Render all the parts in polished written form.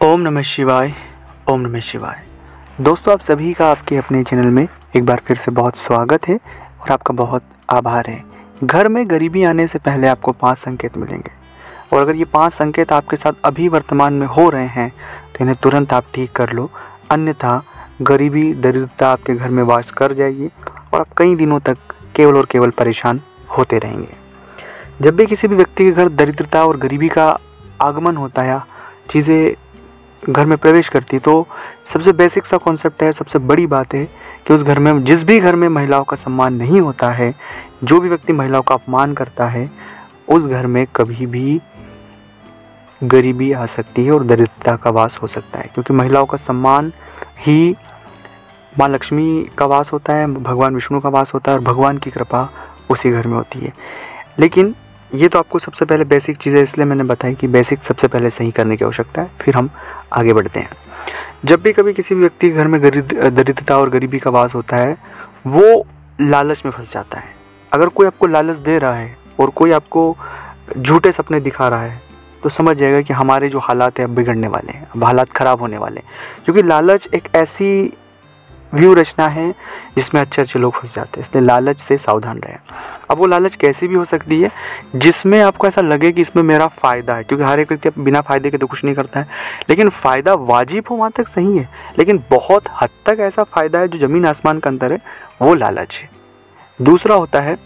ओम नमः शिवाय। ओम नमः शिवाय। दोस्तों, आप सभी का आपके अपने चैनल में एक बार फिर से बहुत स्वागत है और आपका बहुत आभार है। घर में गरीबी आने से पहले आपको 5 संकेत मिलेंगे और अगर ये 5 संकेत आपके साथ अभी वर्तमान में हो रहे हैं तो इन्हें तुरंत आप ठीक कर लो, अन्यथा गरीबी दरिद्रता आपके घर में वास कर जाएगी और आप कई दिनों तक केवल और केवल परेशान होते रहेंगे। जब भी किसी भी व्यक्ति के घर दरिद्रता और गरीबी का आगमन होता है, चीज़ें घर में प्रवेश करती है, तो सबसे बेसिक सा कॉन्सेप्ट है, सबसे बड़ी बात है कि उस घर में, जिस भी घर में महिलाओं का सम्मान नहीं होता है, जो भी व्यक्ति महिलाओं का अपमान करता है, उस घर में कभी भी गरीबी आ सकती है और दरिद्रता का वास हो सकता है। क्योंकि महिलाओं का सम्मान ही माँ लक्ष्मी का वास होता है, भगवान विष्णु का वास होता है और भगवान की कृपा उसी घर में होती है। लेकिन ये तो आपको सबसे पहले बेसिक चीज़ें इसलिए मैंने बताई कि बेसिक सबसे पहले सही करने की आवश्यकता है, फिर हम आगे बढ़ते हैं। जब भी कभी किसी भी व्यक्ति के घर में दरिद्रता और गरीबी का वास होता है, वो लालच में फंस जाता है। अगर कोई आपको लालच दे रहा है और कोई आपको झूठे सपने दिखा रहा है तो समझ जाएगा कि हमारे जो हालात हैं अब बिगड़ने वाले हैं, अब हालात ख़राब होने वाले हैं। क्योंकि लालच एक ऐसी व्यू रचना है जिसमें अच्छे लोग फंस जाते हैं, इसलिए लालच से सावधान रहें। अब वो लालच कैसी भी हो सकती है जिसमें आपको ऐसा लगे कि इसमें मेरा फ़ायदा है, क्योंकि हर एक व्यक्ति बिना फ़ायदे के तो कुछ नहीं करता है। लेकिन फ़ायदा वाजिब हो वहाँ तक सही है, लेकिन बहुत हद तक ऐसा फ़ायदा है जो ज़मीन आसमान का अंतर है, वो लालच है। दूसरा होता है,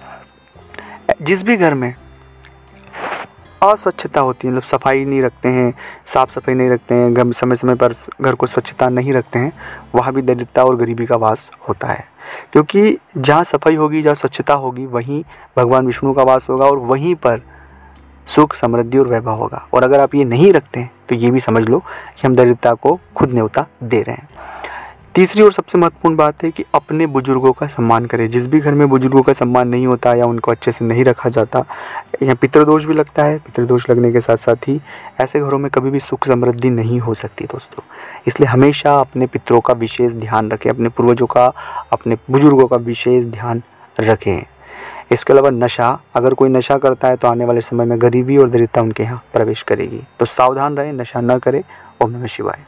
जिस भी घर में अस्वच्छता होती है, मतलब सफाई नहीं रखते हैं, साफ़ सफाई नहीं रखते हैं, घर समय समय पर घर को स्वच्छता नहीं रखते हैं, वहाँ भी दरिद्रता और गरीबी का वास होता है। क्योंकि जहाँ सफाई होगी, जहाँ स्वच्छता होगी, वहीं भगवान विष्णु का वास होगा और वहीं पर सुख, समृद्धि और वैभव होगा। और अगर आप ये नहीं रखते हैं तो ये भी समझ लो कि हम दरिद्रता को खुद न्योता दे रहे हैं। तीसरी और सबसे महत्वपूर्ण बात है कि अपने बुजुर्गों का सम्मान करें। जिस भी घर में बुजुर्गों का सम्मान नहीं होता या उनको अच्छे से नहीं रखा जाता, यहाँ पितृदोष भी लगता है। पितृदोष लगने के साथ साथ ही ऐसे घरों में कभी भी सुख समृद्धि नहीं हो सकती दोस्तों। इसलिए हमेशा अपने पितरों का विशेष ध्यान रखें, अपने पूर्वजों का, अपने बुजुर्गों का विशेष ध्यान रखें। इसके अलावा नशा, अगर कोई नशा करता है तो आने वाले समय में गरीबी और दरिद्रता उनके यहाँ प्रवेश करेगी। तो सावधान रहें, नशा न करें। ओम नमः शिवाय।